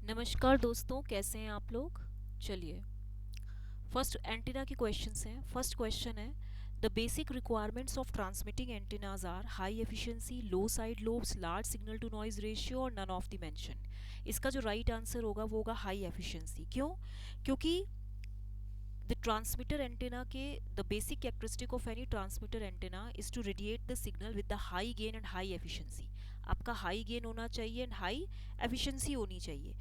नमस्कार दोस्तों, कैसे हैं आप लोग। चलिए, फर्स्ट एंटीना के क्वेश्चंस हैं। फर्स्ट क्वेश्चन है, the basic requirements of transmitting antennas are high efficiency, low side lobes, large signal to noise ratio और नन ऑफ द मेंशन। इसका जो राइट आंसर होगा वो होगा हाई एफिशिएंसी। क्यों? क्योंकि द ट्रांसमीटर एंटेना के the basic characteristic of any transmitter antenna is to radiate the signal with the high gain and high efficiency. आपका हाई गेन होना चाहिए एंड हाई एफिशिएंसी होनी चाहिए।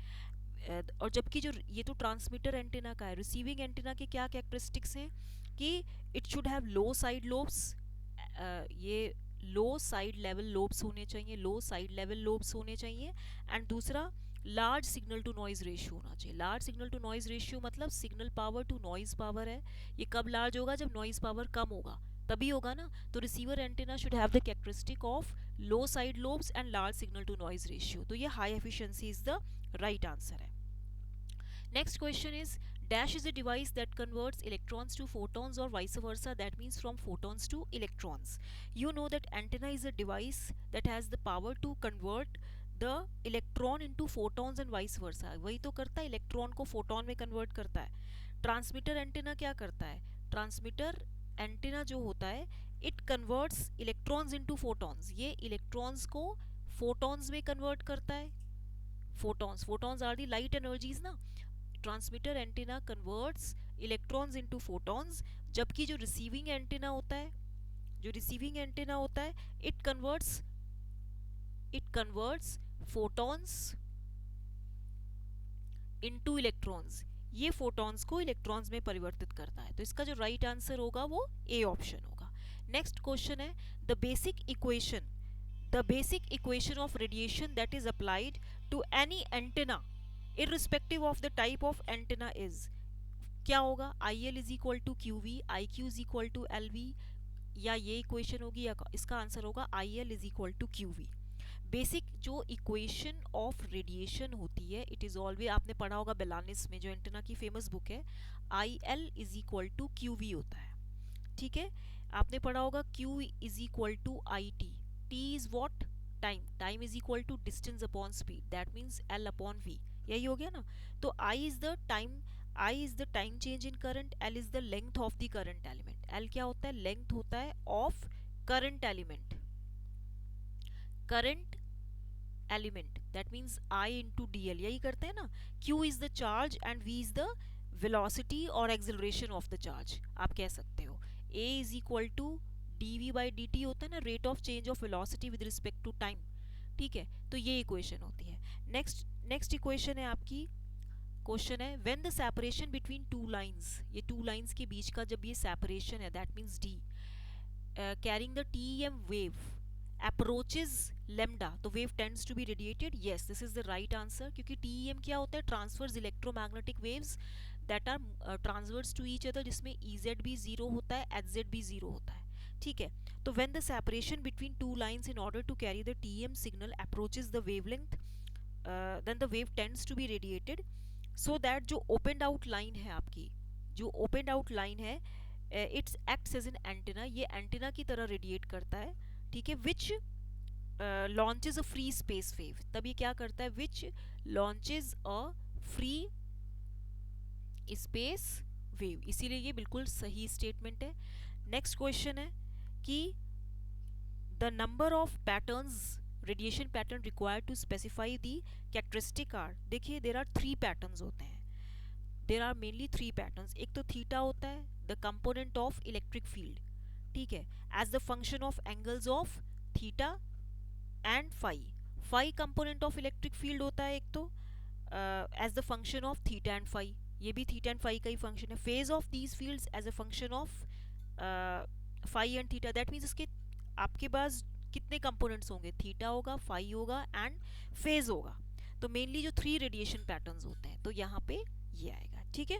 और जबकि जो ये तो ट्रांसमीटर एंटेना का है, रिसीविंग एंटेना के क्या कैरेक्टरिस्टिक्स हैं कि it should have low side lobes. ये लो साइड लेवल लोब्स होने चाहिए, लो साइड लेवल लोब्स होने चाहिए। एंड दूसरा, large signal to noise ratio होना चाहिए। Large signal to noise ratio मतलब signal power to noise power है। ये कब लार्ज होगा? जब नॉइज पावर कम होगा, तभी होगा ना। तो receiver antenna should have the characteristic of low side lobes and large signal to noise ratio. तो ये high efficiency is the right answer है। Next question is, dash is a device that converts electrons to photons or vice versa. That means from photons to electrons. You know that antenna is a device that has the power to convert the electron into photons and vice versa. वही तो करता है, electron को photon में convert करता है। Transmitter antenna क्या करता है? ट्रांसमीटर एंटेना जो होता है, it converts electrons into photons. ये इलेक्ट्रॉन्स को फोटॉन्स में कन्वर्ट करता है। Photons are the light energies ना। Transmitter antenna converts electrons into photons, जबकि जो रिसीविंग एंटीना होता है, it converts photons into electrons. ये फोटॉन्स को इलेक्ट्रॉन्स में परिवर्तित करता है। तो इसका जो राइट आंसर होगा वो ए ऑप्शन होगा। नेक्स्ट क्वेश्चन है, the basic equation of radiation that is applied to any antenna irrespective of the type of antenna is। क्या होगा? IL is equal to Q V, I Q is equal to L V, या ये equation होगी, या इसका answer होगा IL is equal to Q V. Basic जो equation of radiation होती है, इट इज ऑलवेज, आपने पढ़ा होगा बेलानिस में, जो एंटेना की फेमस बुक है, IL is equal to Q V होता है। ठीक है, आपने पढ़ा होगा Q is equal to I T. T is what? Time is equal to distance upon speed, that means L upon V। यही हो गया ना। तो I is the time change in current, L is the length of the current element. L क्या होता है? Length होता है of current element. Current element that means I into D L, यही करते हैं ना। Q is the charge and V is the velocity और एक्सेलरेशन ऑफ द चार्ज, आप कह सकते हो। A is equal to D V by D T होता है ना, rate of change of velocity with respect to time. ठीक है, तो ये इक्वेशन होती है। नेक्स्ट इक्वेशन है आपकी, क्वेश्चन है, when the separation between two lines, ये टू लाइंस के बीच का जब ये सेपरेशन है, that means D, carrying the TM wave approaches lambda, तो wave tends to be radiated. Yes, this is the right answer, क्योंकि टीएम क्या होता है? Transverse electromagnetic waves that are transverse to each other, जिसमें EZ भी zero होता है, HZ भी जीरो होता है। ठीक है, तो when the separation between two lines in order to carry the TM signal approaches the wavelength, then the wave tends to be radiated, so that जो ओपनड आउट लाइन है आपकी, जो ओपनड आउट लाइन है, it's acts as an antenna, ये antenna की तरह radiate करता है। ठीक है, which launches a free space wave, तब ये क्या करता है? Which launches a free space wave, इसीलिए ये बिल्कुल सही स्टेटमेंट है। नेक्स्ट क्वेश्चन है कि the number of patterns, radiation pattern required to specify the characteristic are. देखिए, देर आर 3 पैटर्न्स होते हैं, देर आर मेनली 3 पैटर्न्स। एक तो थीटा होता है, the component of electric field, ठीक है, as the function of angles of theta and phi component of electric field होता है एक तो, as the function of theta and phi, ये भी थीटा एंड फाई का ही फंक्शन है। Phase of these fields as a function of phi and theta, that means इसके आपके पास कितने कंपोनेंट्स होंगे? थीटा होगा, फाई होगा एंड फेज होगा। तो मेनली जो 3 रेडिएशन पैटर्न्स होते हैं, तो यहाँ पे ये आएगा। ठीक है,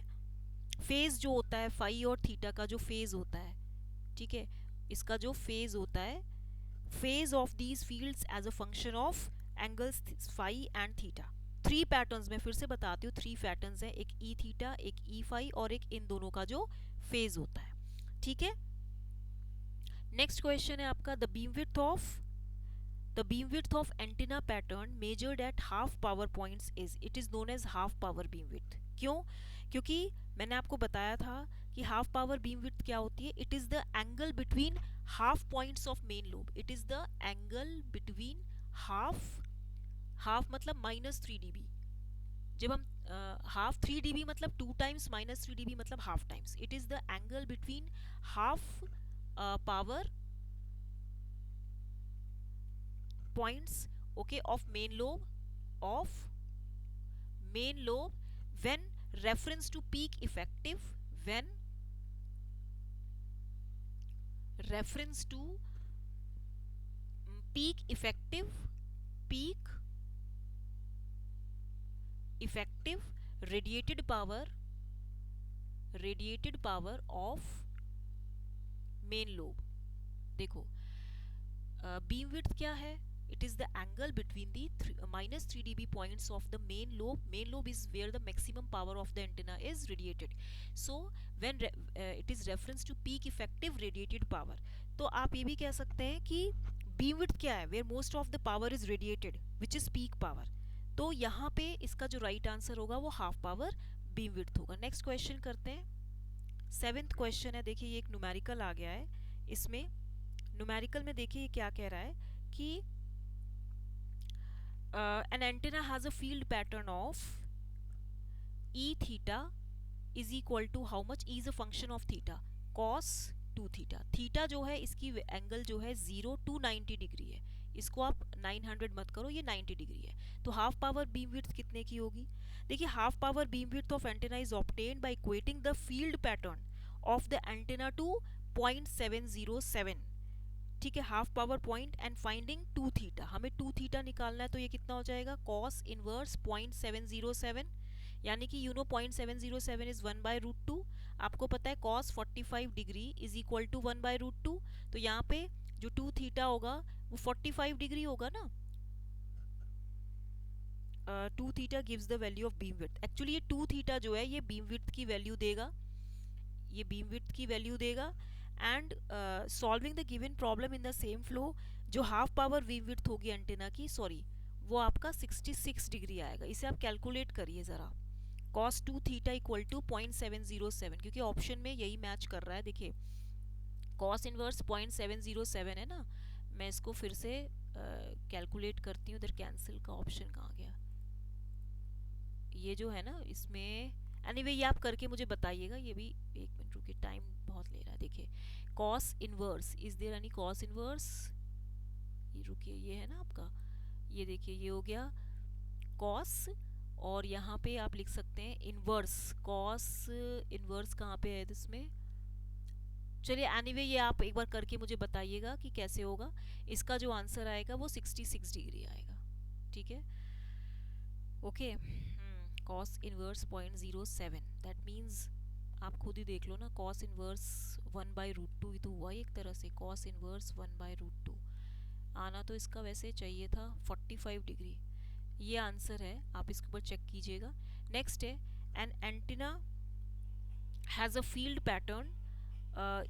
फेज जो होता है फाई और थीटा का जो फेज होता है, ठीक है, इसका जो फेज होता है, phase of these fields as a function of angles phi and theta. 3 patterns में फिर से बताती हूँ, 3 पैटर्न्स हैं, एक ई थीटा, एक ई फाई और एक इन दोनों का जो फेज होता है। ठीक है, नेक्स्ट क्वेश्चन है आपका, the beam width of The beam width of antenna pattern measured at half power points is, it is known as half power beam width. क्यों? क्योंकि मैंने आपको बताया था कि हाफ पावर बीम विड्थ क्या होती है. It is the angle between half points of main lobe. It is the angle between half, half मतलब -3 dB. जब हम हाफ 3 dB मतलब 2 टाइम्स, -3 dB मतलब half times. It is the angle between half power points, okay, of main lobe when reference to peak effective, when reference to peak effective radiated power of main lobe. देखो beam width क्या है? It is the angle between the -3 dB points of the main lobe. Main lobe is where the maximum power of the antenna is radiated. So when it is reference to peak effective radiated power. तो आप ये भी कह सकते हैं कि beam width क्या है? Where most of the power is radiated, which is peak power. तो यहाँ पे इसका जो राइट आंसर होगा वो हाफ पावर बीम विड्थ होगा. नेक्स्ट क्वेश्चन करते हैं. 7th क्वेश्चन है. देखिए ये एक न्यूमेरिकल आ गया है. इसमें न्यूमेरिकल में देखिए ये क्या कह रहा है कि an antenna has a field pattern of e theta is equal to how much? E is a function of theta, cos 2 theta. Theta जो है इसकी एंगल जो है 0 to 90 डिग्री है. इसको आप 900 मत करो, ये 90 डिग्री है. तो हाफ पावर बीम विड्थ कितने की होगी? देखिए half power beam width of antenna is obtained by equating the field pattern of the antenna to 0.707. ठीक है, half power point and finding 2 theta. हमें 2 थीटा निकालना है. तो ये कितना हो जाएगा? कॉस इनवर्स 0.707, यानी कि 0.707 इज 1/√2. आपको पता है cos 45 degree is equal to 1/√2. तो यहाँ पे जो 2 थीटा होगा वो 45 डिग्री होगा ना. 2 theta gives the value of beam width. Actually ये 2 थीटा जो है ये बीम विड्थ की वैल्यू देगा, ये बीम विड्थ की वैल्यू देगा. And solving the given problem in the same flow, जो हाफ पावर बीम विड्थ होगी एंटेना की, सॉरी, वो आपका 66 डिग्री आएगा. इसे आप कैलकुलेट करिए ज़रा. cos 2 थीटा इक्वल टू 0.707, क्योंकि ऑप्शन में यही मैच कर रहा है. देखिए cos इनवर्स 0.707 है ना. मैं इसको फिर से कैलकुलेट करती हूँ. इधर कैंसिल का ऑप्शन कहाँ गया? ये जो है ना इसमें, एनीवे ये आप करके मुझे बताइएगा. ये भी 1 मिनट रुकिए, टाइम बहुत ले रहा है. देखिए cos inverse, is there any cos inverse? ये रुकिए, ये है ना आपका, ये देखिए ये हो गया cos, और यहाँ पे आप लिख सकते हैं इनवर्स. cos इनवर्स कहाँ पे है इसमें? चलिए एनीवे ये आप एक बार करके मुझे बताइएगा कि कैसे होगा. इसका जो आंसर आएगा वो 66 डिग्री आएगा. ठीक है, okay. cos inverse 0.07, that means आप खुद ही देख लो ना. cos इनवर्स 1/√2 ही तो हुआ एक तरह से. cos इनवर्स 1/√2 आना तो इसका वैसे चाहिए था 45 डिग्री. ये आंसर है, आप इसके ऊपर चेक कीजिएगा. नेक्स्ट है an antenna has a field pattern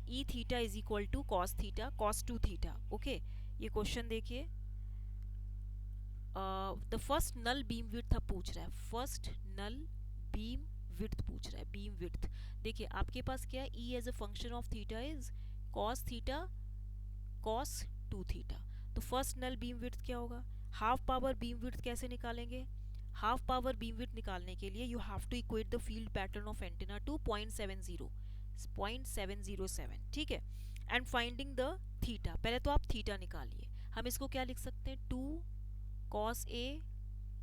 E theta is equal to cos theta, cos 2 theta. Okay, ये क्वेश्चन देखिए. The first null beam width अब पूछ रहा है. फर्स्ट नल बीम विड्थ पूछ रहा है. बीम विड्थ देखिए आपके पास क्या है? E as a function of theta is cos theta cos 2 theta. तो फर्स्ट नल बीम विड्थ क्या होगा? हाफ पावर बीम विड्थ कैसे निकालेंगे? हाफ पावर बीम विड्थ निकालने के लिए you have to equate the field pattern of antenna to 0.707. ठीक है, एंड फाइंडिंग द थीटा. पहले तो आप थीटा निकालिए. हम इसको क्या लिख सकते हैं? 2 cos A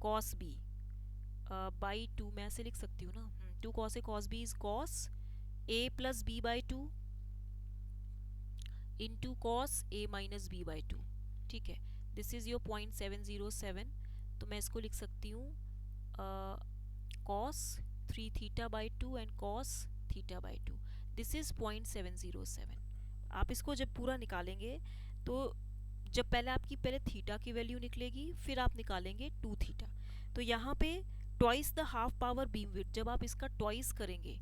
cos B by 2. मैं ऐसे लिख सकती हूँ ना. 2 cos A cos B is cos A plus B by 2 into cos A minus B by 2. ठीक है, दिस इज योर 0.707. तो मैं इसको लिख सकती हूँ cos 3 theta by 2 and cos theta by 2. This is 0.707. आप इसको जब पूरा निकालेंगे तो जब पहले थीटा की वैल्यू निकलेगी, फिर आप निकालेंगे 2 थीटा. तो यहाँ पे twice the half power beam width, जब आप इसका ट्वाइस करेंगे,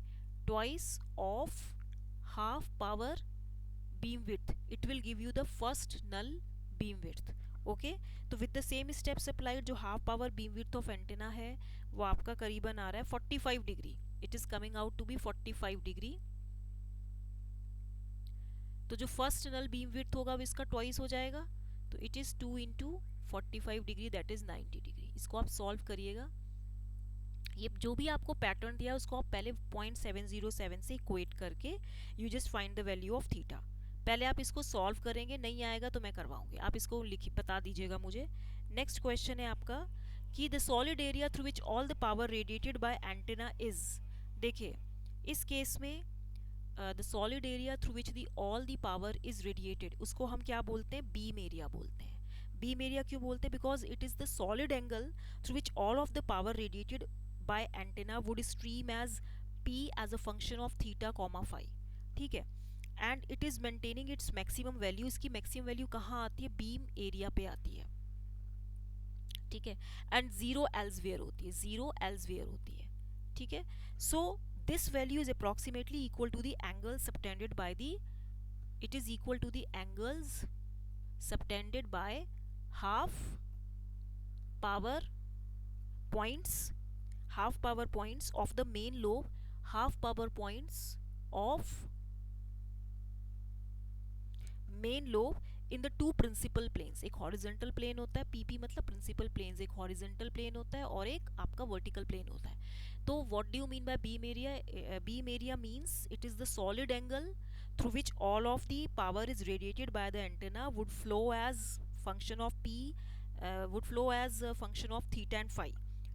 twice of half power beam width, it will give you the first null beam width. Okay तो with the same steps applied, जो half power beam width of antenna है वो आपका करीबन आ रहा है 45 degree, it is coming out to be 45 degree. तो जो फर्स्ट नल बीम विड्थ होगा वो इसका ट्वाइस हो जाएगा, तो it is 2 into 45 degree, that is 90 degree. इसको आप सॉल्व करिएगा। ये जो भी आपको पैटर्न दिया है उसको आप पहले 0.707 से इक्वेट करके you just find the value of theta. पहले आप इसको सॉल्व करेंगे, नहीं आएगा तो मैं करवाऊंगी, आप इसको लिखी बता दीजिएगा मुझे। नेक्स्ट क्वेश्चन है आपका कि the solid area through which all the power radiated by antenna is. देखिए इस केस में the solid area through which the all the power is radiated, उसको हम क्या बोलते हैं, बीम एरिया बोलते हैं। बीम एरिया क्यों बोलते हैं, because it is the solid angle through which all of the power radiated by antenna would stream as p as a function of theta comma phi, ठीक है, and it is maintaining its maximum value। इसकी maximum value कहाँ आती है, beam area पे आती है, ठीक है, and zero elsewhere होती है, zero elsewhere होती है, ठीक है। so this value is approximately equal to the angle subtended by the, it is equal to the angles subtended by half power points, half power points of the main lobe, half power points of main lobe in the two principal planes। एक horizontal plane होता है, PP मतलब principal planes, एक horizontal plane होता है और एक आपका vertical plane होता है। तो what do you mean by beam area? Beam area means it is the solid angle through which all of the power is radiated by the antenna would flow as function of P, would flow as a function of theta and phi,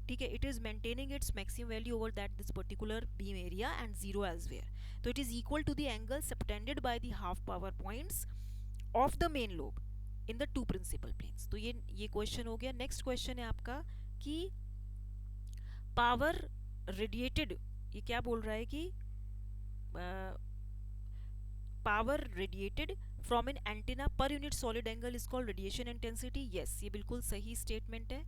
ठीक है। It is maintaining its maximum value over that this particular beam area and zero elsewhere, तो it is equal to the angle subtended by the half power points of the main lobe in the two principal planes. तो ये question हो गया। Next question है आपका कि power radiated, ये क्या बोल रहा है कि power radiated from an antenna per unit solid angle is called radiation intensity. Yes, ये बिल्कुल सही स्टेटमेंट है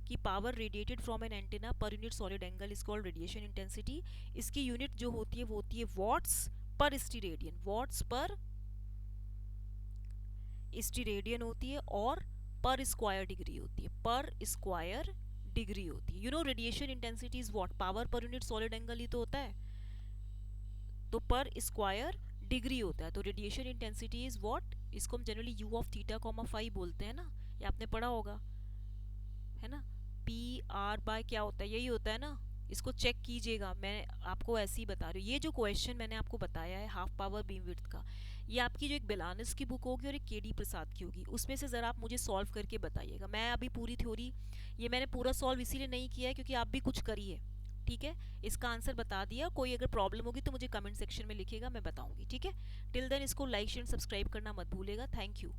कि power radiated from an antenna per unit solid angle is called radiation intensity. इसकी यूनिट जो होती है वो होती है वॉट्स पर स्टीरेडियन, वॉट्स पर स्टीरेडियन होती है और पर स्क्वायर डिग्री होती है, पर स्क्वायर डिग्री होती है। You know radiation intensity is what, power per unit solid angle ही तो होता है, तो पर स्क्वायर डिग्री होता है। तो रेडिएशन इंटेंसिटी इज व्हाट, इसको हम generally U of theta comma phi बोलते हैं ना, ये आपने पढ़ा होगा, है ना। पी आर बाय क्या होता है, यही होता है ना, इसको चेक कीजिएगा, मैं आपको ऐसे ही बता रही हूँ। ये जो क्वेश्चन मैंने आपको बताया है हाफ पावर बीम विड्थ का, ये आपकी जो एक बेलानिस की बुक होगी और एक केडी प्रसाद की होगी, उसमें से ज़रा आप मुझे सॉल्व करके बताइएगा। मैं अभी पूरी थ्योरी, ये मैंने पूरा सॉल्व इसीलिए नहीं किया है क्योंकि आप भी कुछ करिए, ठीक है। इसका आंसर बता दिया, कोई अगर प्रॉब्लम होगी तो मुझे कमेंट सेक्शन में लिखिएगा, मैं बताऊंगी, ठीक है। टिल देन इसको लाइक शेयर सब्सक्राइब करना मत भूलेगा। Thank you.